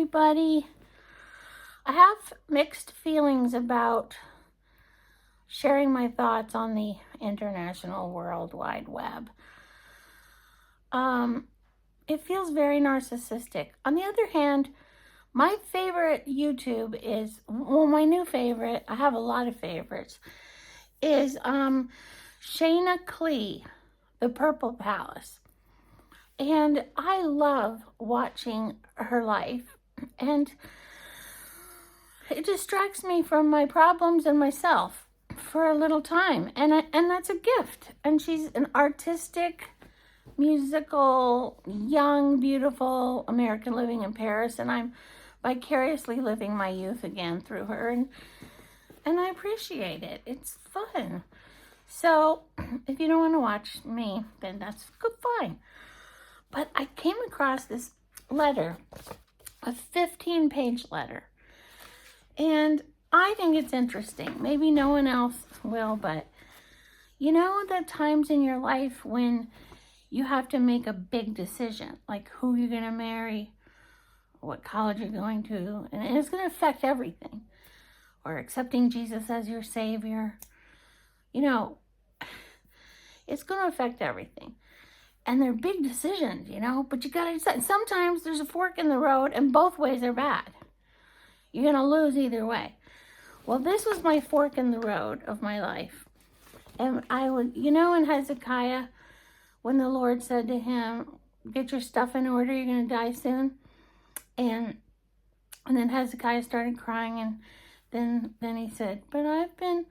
everybody. I have mixed feelings about sharing my thoughts on the international World Wide Web. It feels very narcissistic. On the other hand, my favorite YouTube is, well, my new favorite, I have a lot of favorites, is Shayna Klee, The Purple Palace. And I love watching her life, and it distracts me from my problems and myself for a little time, and that's a gift. And she's an artistic, musical, young, beautiful American living in Paris, and I'm vicariously living my youth again through her, and I appreciate it. It's fun. So if you don't want to watch me, then that's good, fine. But I came across this letter, a 15-page letter, and I think it's interesting. Maybe no one else will, but you know the times in your life when you have to make a big decision, like who you're going to marry, what college you're going to, and it's going to affect everything, or accepting Jesus as your Savior. You know, it's going to affect everything. And they're big decisions, you know, but you got to decide. Sometimes there's a fork in the road and both ways are bad. You're going to lose either way. Well, this was my fork in the road of my life. And I would, you know, in Hezekiah, when the Lord said to him, get your stuff in order, you're going to die soon. And then Hezekiah started crying, and then he said, but I've been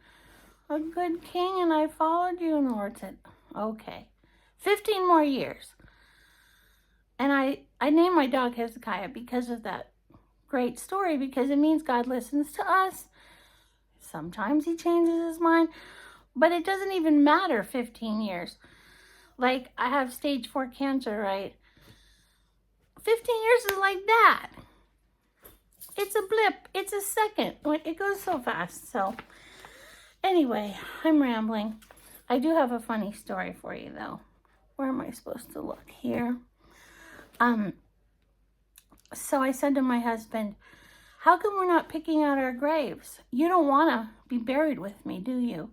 a good king and I followed you. And the Lord said, okay. 15 more years. And I named my dog Hezekiah because of that great story, because it means God listens to us. Sometimes he changes his mind, but it doesn't even matter 15 years. Like, I have stage 4 cancer, right? 15 years is like that. It's a blip. It's a second. It goes so fast. So anyway, I'm rambling. I do have a funny story for you, though. Where am I supposed to look? Here. So I said to my husband, how come we're not picking out our graves? You don't want to be buried with me, do you?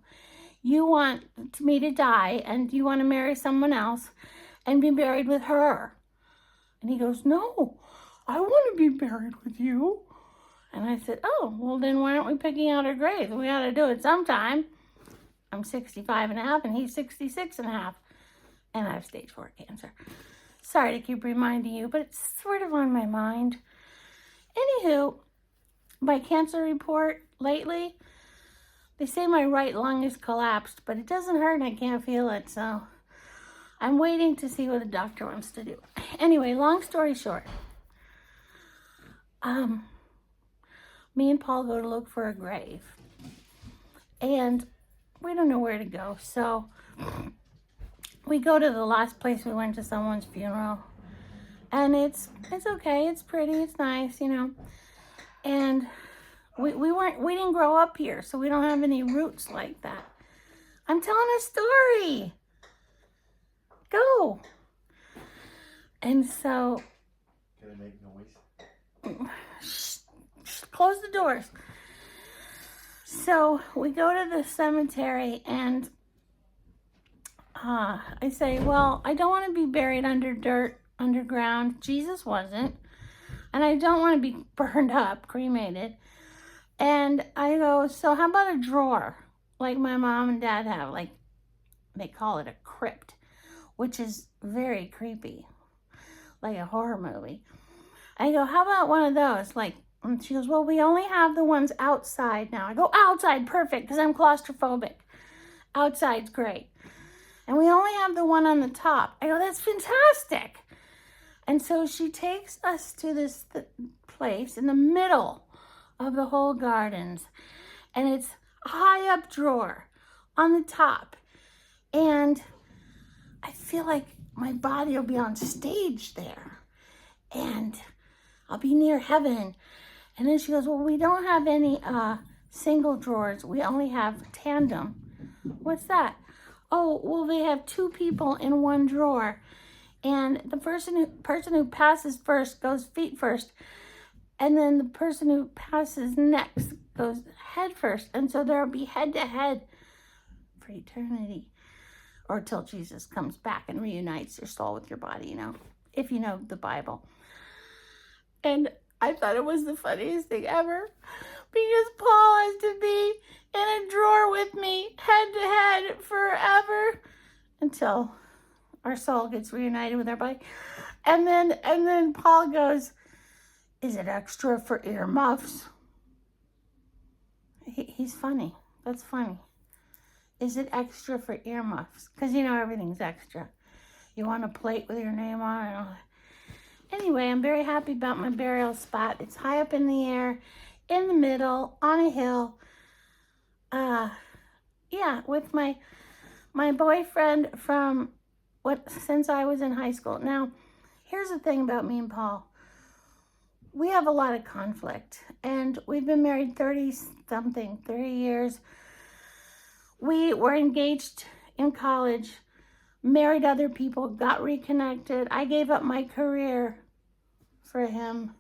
You want me to die, and you want to marry someone else and be buried with her. And he goes, no, I want to be buried with you. And I said, oh, well, then why aren't we picking out our graves? We got to do it sometime. I'm 65 and a half, and he's 66 and a half. And I have stage 4 cancer. Sorry to keep reminding you, but it's sort of on my mind. Anywho, my cancer report lately, they say my right lung is collapsed, but it doesn't hurt and I can't feel it. So I'm waiting to see what the doctor wants to do. Anyway, long story short, me and Paul go to look for a grave. And we don't know where to go. So we go to the last place we went to someone's funeral, and it's okay, it's pretty, it's nice, you know. And we didn't grow up here, so we don't have any roots like that. I'm telling a story. Go. And so, can I make noise? Close the doors. So we go to the cemetery, and I say, well, I don't want to be buried under dirt, underground. Jesus wasn't. And I don't want to be burned up, cremated. And I go, so how about a drawer? Like my mom and dad have, like, they call it a crypt, which is very creepy, like a horror movie. I go, how about one of those? Like, and she goes, well, we only have the ones outside now. I go, outside, perfect, because I'm claustrophobic. Outside's great. And we only have the one on the top. I go, that's fantastic. And so she takes us to this place in the middle of the whole gardens. And it's a high up drawer on the top. And I feel like my body will be on stage there. And I'll be near heaven. And then she goes, well, we don't have any single drawers. We only have tandem. What's that? Oh, well, they have 2 people in one drawer. And the person who passes first goes feet first. and then the person who passes next goes head first. And so there'll be head to head for eternity, or till Jesus comes back and reunites your soul with your body, if you know the Bible. And I thought it was the funniest thing ever, because Paul has to be in a drawer with me head to head forever until our soul gets reunited with our body. And then Paul goes, "Is it extra for earmuffs?" He's funny. That's funny. Is it extra for earmuffs? Because everything's extra. You want a plate with your name on it and all that. Anyway, I'm very happy about my burial spot. It's high up in the air, in the middle, on a hill. With my boyfriend from since I was in high school. Now, here's the thing about me and Paul. We have a lot of conflict, and we've been married 30 years. We were engaged in college, married other people, got reconnected. I gave up my career for him.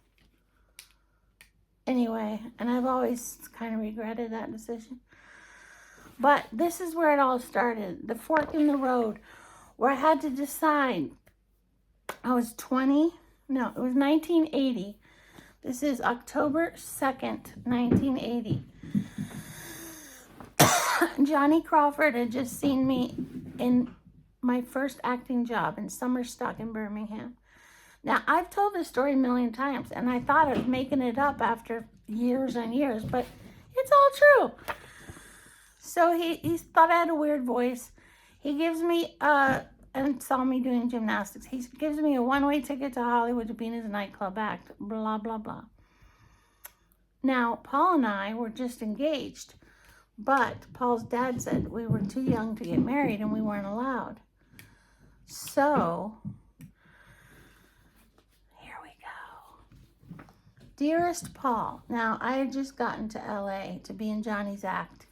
Anyway, and I've always kind of regretted that decision. But this is where it all started, the fork in the road, where I had to decide. I was 20. No, it was 1980. This is October 2nd, 1980. Johnny Crawford had just seen me in my first acting job in Summer Stock in Birmingham. Now, I've told this story a million times, and I thought I was making it up after years and years, but it's all true. So he thought I had a weird voice. He gives me, and saw me doing gymnastics. He gives me a one-way ticket to Hollywood to be in his nightclub act, blah, blah, blah. Now, Paul and I were just engaged, but Paul's dad said we were too young to get married and we weren't allowed. So, here we go. Dearest Paul, now I had just gotten to LA to be in Johnny's act.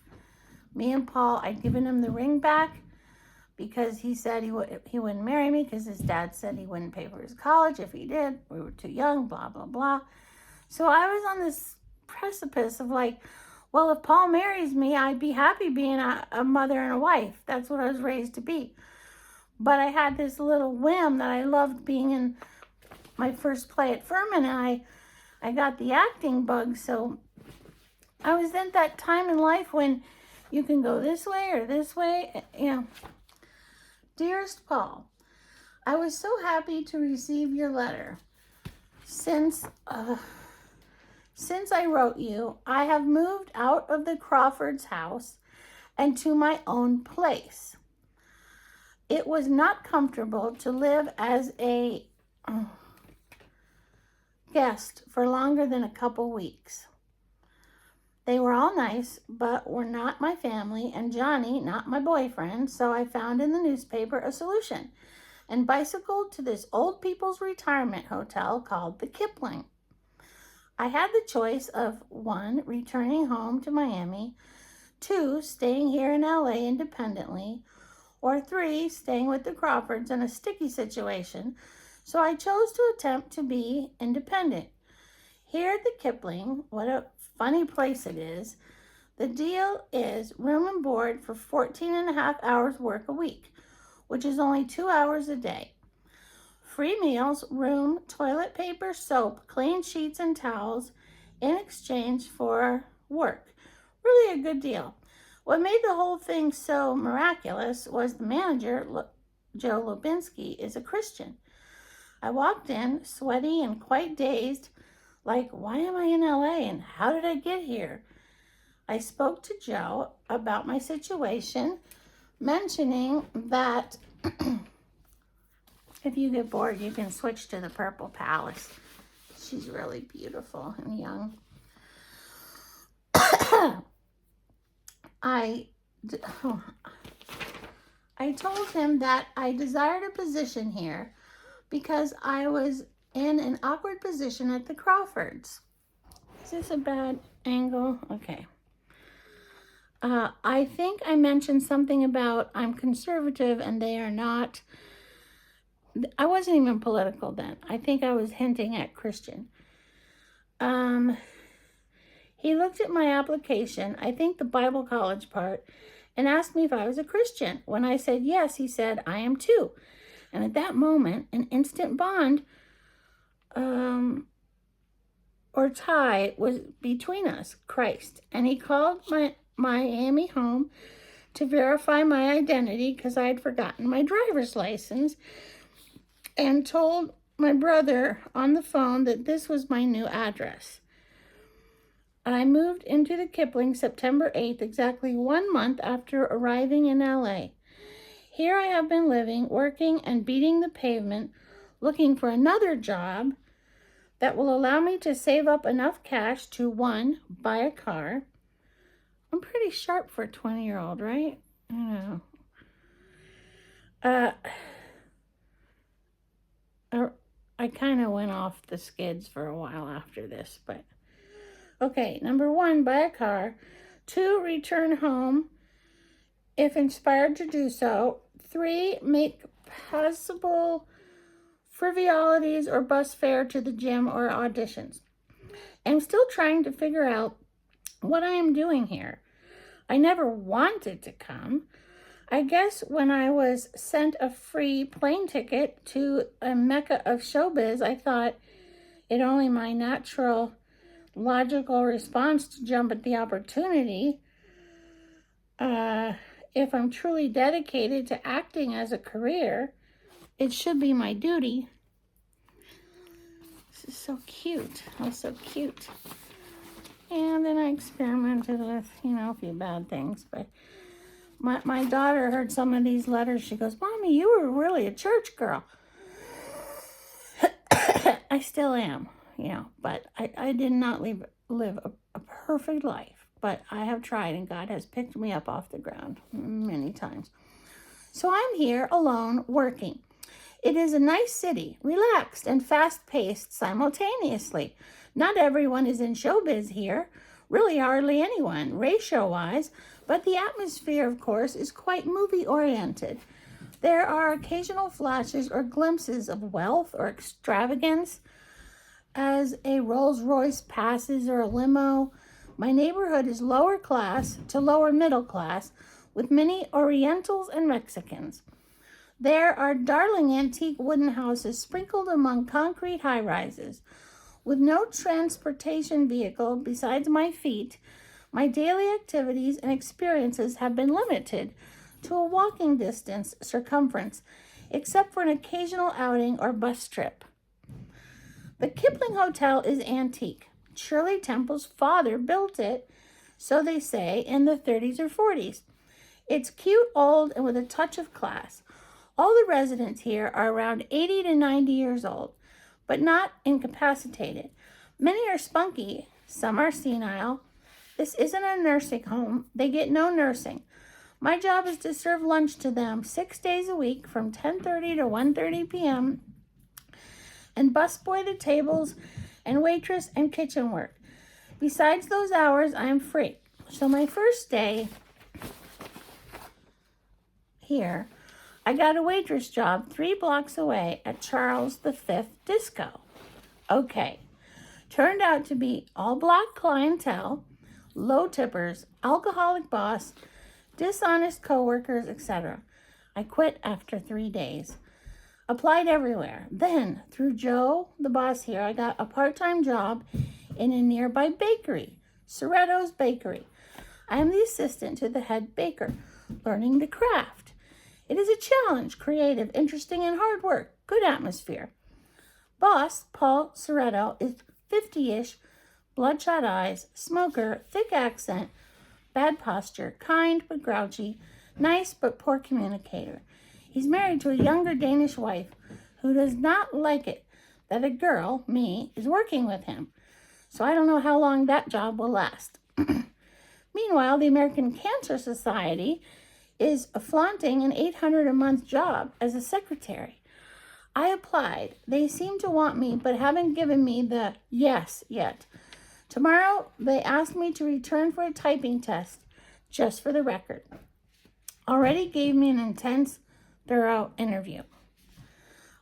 Me and Paul, I'd given him the ring back because he said he wouldn't marry me because his dad said he wouldn't pay for his college if he did. We were too young, blah, blah, blah. So I was on this precipice of like, well, if Paul marries me, I'd be happy being a mother and a wife. That's what I was raised to be. But I had this little whim that I loved being in my first play at Furman, and I got the acting bug. So I was in that time in life when you can go this way or this way, Dearest Paul, I was so happy to receive your letter. Since I wrote you, I have moved out of the Crawford's house and to my own place. It was not comfortable to live as a guest for longer than a couple weeks. They were all nice, but were not my family, and Johnny, not my boyfriend, so I found in the newspaper a solution and bicycled to this old people's retirement hotel called the Kipling. I had the choice of 1, returning home to Miami, 2, staying here in LA independently, or 3, staying with the Crawfords in a sticky situation, so I chose to attempt to be independent. Here at the Kipling, what a funny place it is, the deal is room and board for 14 and a half hours work a week, which is only 2 hours a day. Free meals, room, toilet paper, soap, clean sheets and towels in exchange for work. Really a good deal. What made the whole thing so miraculous was the manager, Joe Lubinski, is a Christian. I walked in, sweaty and quite dazed, like, why am I in LA and how did I get here? I spoke to Joe about my situation, mentioning that if you get bored, you can switch to the Purple Palace. She's really beautiful and young. I told him that I desired a position here because I was in an awkward position at the Crawfords. Is this a bad angle? Okay. I think I mentioned something about I'm conservative and they are not. I wasn't even political then. I think I was hinting at Christian. He looked at my application, I think the Bible college part, and asked me if I was a Christian. When I said yes, he said, I am too. And at that moment, an instant bond or tie was between us, Christ. And he called my Miami home to verify my identity because I had forgotten my driver's license, and told my brother on the phone that this was my new address. I moved into the Kipling September 8th, exactly 1 month after arriving in LA. Here I have been living, working, and beating the pavement, looking for another job that will allow me to save up enough cash to, 1, buy a car. I'm pretty sharp for a 20-year-old, right? I know. I kind of went off the skids for a while after this, but okay. Number 1, buy a car. 2, return home if inspired to do so. 3, make possible frivolities or bus fare to the gym or auditions. I'm still trying to figure out what I am doing here. I never wanted to come. I guess when I was sent a free plane ticket to a mecca of showbiz, I thought it only my natural, logical response to jump at the opportunity. If I'm truly dedicated to acting as a career, it should be my duty. This is so cute. Oh, so cute. And then I experimented with, a few bad things. But my daughter heard some of these letters. She goes, Mommy, you were really a church girl. I still am, but I did not live a perfect life. But I have tried, and God has picked me up off the ground many times. So I'm here alone working. It is a nice city, relaxed and fast-paced simultaneously. Not everyone is in showbiz here, really hardly anyone, ratio-wise, but the atmosphere, of course, is quite movie-oriented. There are occasional flashes or glimpses of wealth or extravagance as a Rolls-Royce passes or a limo. My neighborhood is lower class to lower middle class, with many Orientals and Mexicans. There are darling antique wooden houses sprinkled among concrete high-rises. With no transportation vehicle besides my feet, my daily activities and experiences have been limited to a walking distance circumference, except for an occasional outing or bus trip. The Kipling Hotel is antique. Shirley Temple's father built it, so they say, in the 30s or 40s. It's cute, old, and with a touch of class. All the residents here are around 80 to 90 years old, but not incapacitated. Many are spunky, some are senile. This isn't a nursing home. They get no nursing. My job is to serve lunch to them 6 days a week from 10:30 to 1:30 p.m. and busboy the tables and waitress and kitchen work. Besides those hours, I am free. So my first day here, I got a waitress job 3 blocks away at Charles V Disco. Okay. Turned out to be all black clientele, low tippers, alcoholic boss, dishonest coworkers, etc. I quit after 3 days. Applied everywhere. Then, through Joe, the boss here, I got a part-time job in a nearby bakery, Soretto's Bakery. I am the assistant to the head baker, learning the craft. It is a challenge, creative, interesting, and hard work. Good atmosphere. Boss, Paul Soretto, is 50-ish, bloodshot eyes, smoker, thick accent, bad posture, kind but grouchy, nice but poor communicator. He's married to a younger Danish wife who does not like it that a girl, me, is working with him. So I don't know how long that job will last. Meanwhile, the American Cancer Society is flaunting an $800 a month job as a secretary. I applied. They seem to want me, but haven't given me the yes yet. Tomorrow, they asked me to return for a typing test, just for the record. Already gave me an intense, thorough interview.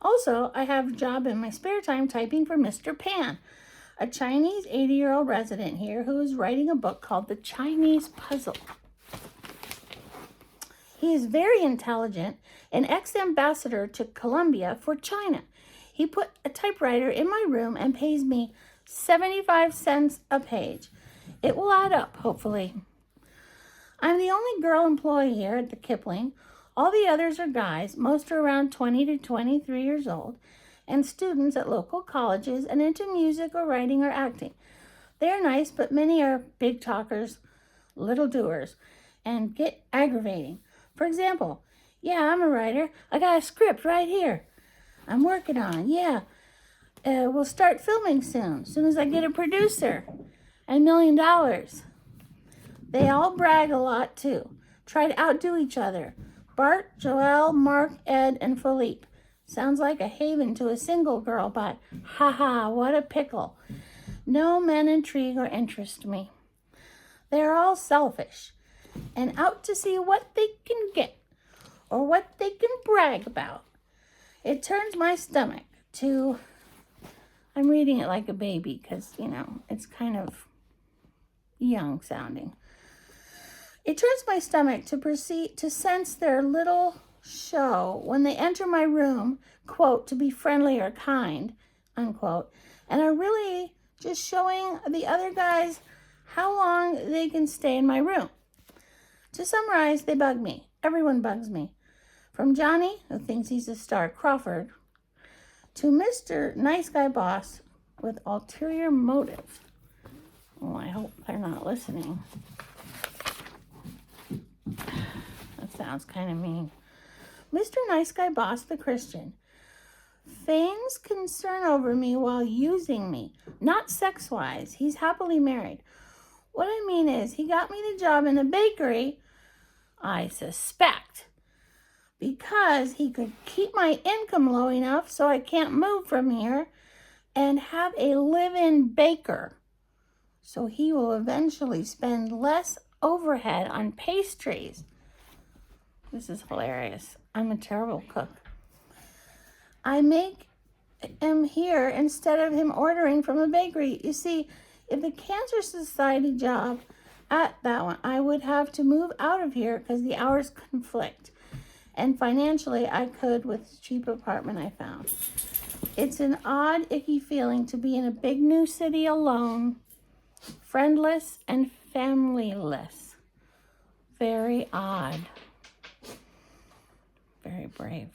Also, I have a job in my spare time typing for Mr. Pan. a Chinese 80-year-old resident here who is writing a book called The Chinese Puzzle. He is very intelligent, an ex-ambassador to Colombia for China. He put a typewriter in my room and pays me 75 cents a page. It will add up, hopefully. I'm the only girl employee here at the Kipling. All the others are guys, most are around 20 to 23 years old, and students at local colleges and into music or writing or acting. They're nice, but many are big talkers, little doers, and get aggravating. For example, yeah, I'm a writer. I got a script right here. I'm working on, yeah. We'll start filming soon as I get a producer and $1 million. They all brag a lot too. Try to outdo each other. Bart, Joelle, Mark, Ed, and Philippe. Sounds like a haven to a single girl, but haha, what a pickle. No men intrigue or interest me. They're all selfish and out to see what they can get or what they can brag about. It turns my stomach to, I'm reading it like a baby because, it's kind of young sounding. It turns my stomach to proceed to sense their little show when they enter my room, quote, to be friendly or kind, unquote, and are really just showing the other guys how long they can stay in my room. To summarize, they bug me. Everyone bugs me. From Johnny, who thinks he's a star, Crawford, to Mr. Nice Guy Boss with ulterior motive. Oh, I hope they're not listening. That sounds kind of mean. Mr. Nice Guy Boss, the Christian, feigns concern over me while using me, not sex-wise. He's happily married. What I mean is, he got me the job in the bakery, I suspect, because he could keep my income low enough so I can't move from here and have a live-in baker. So he will eventually spend less overhead on pastries. This is hilarious. I'm a terrible cook. I make him here instead of him ordering from a bakery. You see, if the Cancer Society job at that one, I would have to move out of here because the hours conflict. And financially, I could with the cheap apartment I found. It's an odd, icky feeling to be in a big new city alone, friendless and familyless. Very odd. Very brave.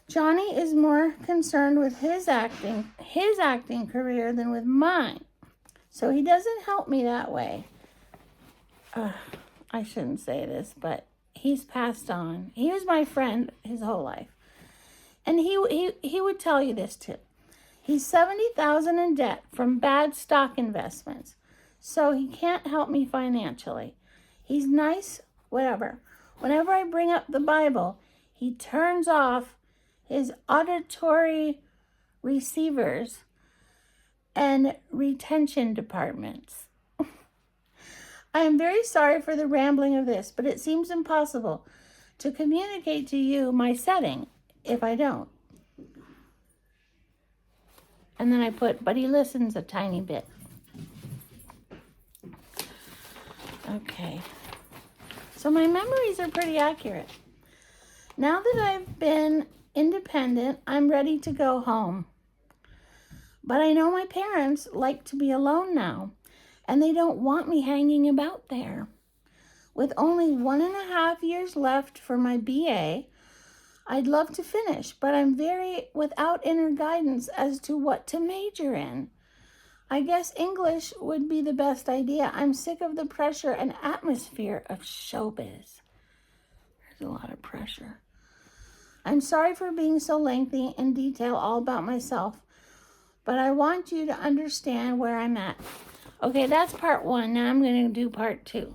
Johnny is more concerned with his acting career than with mine. So he doesn't help me that way. I shouldn't say this, but he's passed on. He was my friend his whole life. And he would tell you this too. He's $70,000 in debt from bad stock investments. So he can't help me financially. He's nice, whatever. Whenever I bring up the Bible, he turns off his auditory receivers and retention departments. I am very sorry for the rambling of this, but it seems impossible to communicate to you my setting if I don't. And then I put, but he listens a tiny bit. Okay. So my memories are pretty accurate. Now that I've been independent, I'm ready to go home. But I know my parents like to be alone now, and they don't want me hanging about there. With only 1.5 years left for my BA, I'd love to finish, but I'm very without inner guidance as to what to major in. I guess English would be the best idea. I'm sick of the pressure and atmosphere of showbiz. There's a lot of pressure. I'm sorry for being so lengthy in detail all about myself, but I want you to understand where I'm at. Okay, that's part 1. Now I'm going to do part 2.